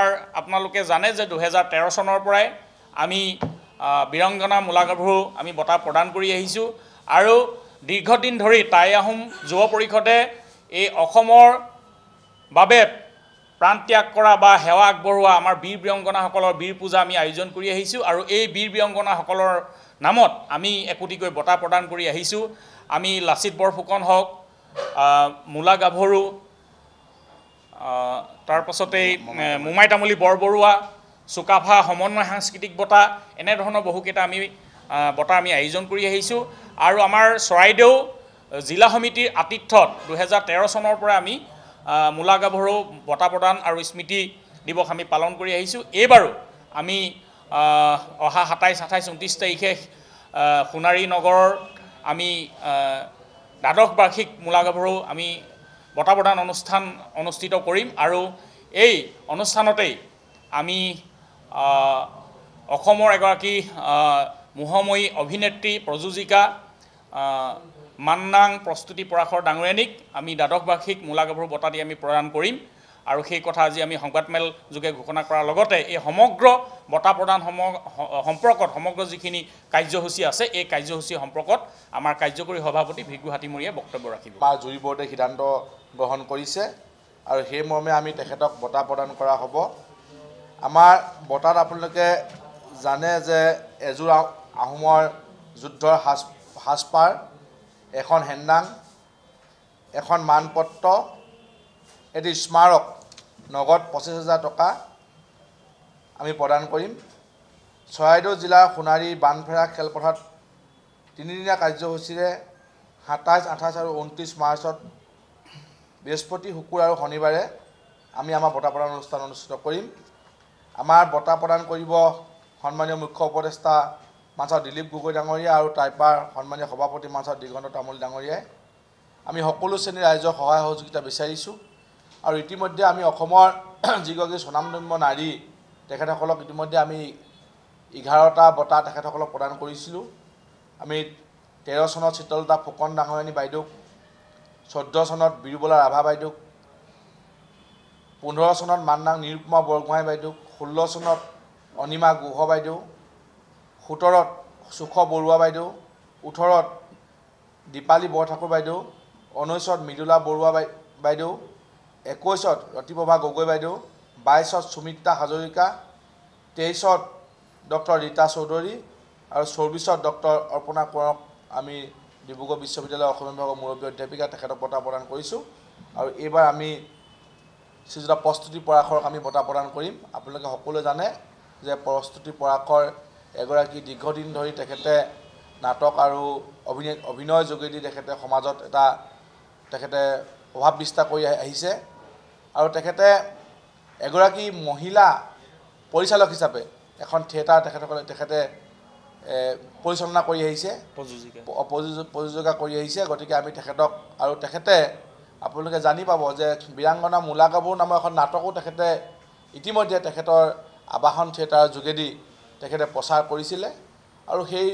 আপোনালোকে জানে যে 2013 চনৰ পৰাই আমি বীৰংগনা মূলা গাভৰু আমি বঁটা প্ৰদান কৰি আহিছোঁ আৰু দীৰ্ঘদিন ধৰি টাই আহোম যুৱ পৰিষদে এই অসমৰ বাবে প্ৰাণ ত্যাগ কৰা বা সেৱা আগবঢ়োৱা আমাৰ বীৰ বীৰংগনাসকলৰ বীৰ পূজা আমি আয়োজন কৰি আহিছোঁ আৰু এই বীৰ বীৰংগনাসকলৰ নামত আমি একোটিকৈ বঁটা প্ৰদান কৰি আহিছোঁ। আমি লাচিত বৰফুকন হওক, মূলা গাভৰু, তাৰ পাছতেই মোমাই তামুলী বৰবৰুৱা, চুকাফা সমন্বয় সাংস্কৃতিক বঁটা, এনেধৰণৰ বহুকেইটা বঁটা আমি আয়োজন কৰি আহিছোঁ। আৰু আমাৰ চৰাইদেউ জিলা সমিতিৰ আতিথ্যত 2013 চনৰ পৰা আমি মূলা গাভৰু বঁটা প্ৰদান আৰু স্মৃতি দিৱস আমি পালন কৰি আহিছোঁ। এইবাৰো আমি অহা 27, 28, 29 তাৰিখে সোণাৰী নগৰৰ আমি দ্বাদশ বাৰ্ষিক মূলা গাভৰু আমি বঁটা প্ৰদান অনুষ্ঠান অনুষ্ঠিত কৰিম আৰু এই অনুষ্ঠানতেই আমি অসমৰ এগৰাকী মোহময়ী অভিনেত্ৰী প্ৰযোজিকা মান্নাং প্ৰস্তুতি পৰাশৰ ডাঙৰীয়ানীক আমি দ্বাদশ বাৰ্ষিক মূলা গাভৰু বঁটা দি আমি প্ৰদান কৰিম আৰু সেই কথা আজি আমি সংবাদমেল যোগে ঘোষণা কৰাৰ লগতে এই সমগ্ৰ বঁটা প্ৰদান সম্পৰ্কত সমগ্ৰ যিখিনি কাৰ্যসূচী আছে এই কাৰ্যসূচী সম্পৰ্কত আমাৰ কাৰ্যকৰী সভাপতি ভিগু হাতীমুৰীয়ে বক্তব্য ৰাখিব। আমাৰ জুৰি বৰ্ডে সিদ্ধান্ত গ্ৰহণ কৰিছে আৰু সেই মৰ্মে আমি তেখেতক বঁটা প্ৰদান কৰা হ'ব। আমাৰ বঁটাত আপোনালোকে জানে যে এযোৰ আহোমৰ যুদ্ধৰ সাজপাৰ, এখন হেন্দাং, এখন মানপত্ৰ, এটি স্মাৰক, নগদ 25,000 টকা আমি প্ৰদান কৰিম। চৰাইদেউ জিলাৰ সোণাৰী বানফেৰা খেলপথাৰত 3দিনীয়া কাৰ্যসূচীৰে 27, 28 আৰু 29 মাৰ্চত বৃহস্পতি, শুকুৰ আৰু শনিবাৰে আমি আমাৰ বঁটা প্ৰদান অনুষ্ঠান অনুষ্ঠিত কৰিম। আমাৰ বঁটা প্ৰদান কৰিব সন্মানীয় মুখ্য উপদেষ্টা মানচাও দিলীপ গগৈ ডাঙৰীয়া আৰু টাইপাৰ সন্মানীয় সভাপতি মানচাও দিগন্ত তামুলী ডাঙৰীয়াই। আমি সকলো শ্ৰেণীৰ ৰাইজৰ সহায় সহযোগিতা বিচাৰিছোঁ আৰু ইতিমধ্যে আমি অসমৰ যিগৰাকী স্বনামধন্য নাৰী তেখেতসকলক ইতিমধ্যে আমি 11টা বঁটা তেখেতসকলক প্ৰদান কৰিছিলোঁ। আমি 13 চনত শীতলতা ফুকন ডাঙৰীয়ানী বাইদেউক, 14 চনত বীৰবলা ৰাভা বাইদেউক, 15 চনত মান্নাং নিৰুপমা বৰগোহাঁই বাইদেউক, 16 চনত অনিমা গুহ বাইদেউ, 17ত সুখ বৰুৱা বাইদেউ, 18ত দীপালী বৰঠাকুৰ বাইদেউ, 19ত মৃদুলা বৰুৱা বাইদেউ, 21ত ৰতিপ্ৰভা গগৈ বাইদেউ, 22ত সুমিত্ৰা হাজৰিকা, 23ত ডক্টৰ ৰীতা চৌধুৰী আৰু 24ত ডক্টৰ অৰ্পণা কোঁৱৰক আমি ডিব্ৰুগড় বিশ্ববিদ্যালয়ৰ অসমীয়া বিভাগৰ মুৰব্বী অধ্যাপিকা তেখেতক বঁটা প্ৰদান কৰিছোঁ আৰু এইবাৰ আমি শ্ৰীযুতা প্ৰস্তুতি পৰাশৰক আমি বঁটা প্ৰদান কৰিম। আপোনালোকে সকলোৱে জানে যে প্ৰস্তুতি পৰাশৰ এগৰাকী দীৰ্ঘদিন ধৰি তেখেতে নাটক আৰু অভিনয়ৰ যোগেদি তেখেতে সমাজত তেখেতে প্ৰভাৱ বিস্তাৰ কৰি আহিছে আৰু তেখেতে এগৰাকী মহিলা পৰিচালক হিচাপে এখন থিয়েটাৰ তেখেতে পৰিচালনা কৰি আহিছে, প্ৰযোজকা কৰি আহিছে। গতিকে আমি তেখেতক আৰু তেখেতে আপোনালোকে জানি পাব যে বীৰাংগনা মূলা গাভৰু নামৰ এখন নাটকো তেখেতে ইতিমধ্যে তেখেতৰ আবাহন থিয়েটাৰৰ যোগেদি তেখেতে প্ৰচাৰ কৰিছিলে আৰু সেই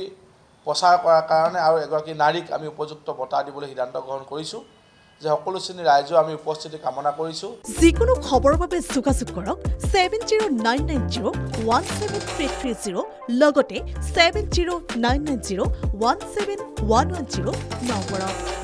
প্ৰচাৰ কৰাৰ কাৰণে আৰু এগৰাকী নাৰীক আমি উপযুক্ত বঁটা দিবলৈ সিদ্ধান্ত গ্ৰহণ কৰিছোঁ যে সকলো শ্ৰেণীৰ ৰাইজৰ আমি উপস্থিতি কামনা কৰিছোঁ। যিকোনো খবৰৰ বাবে যোগাযোগ কৰক 7099017330 লগতে 7099017110 নম্বৰত।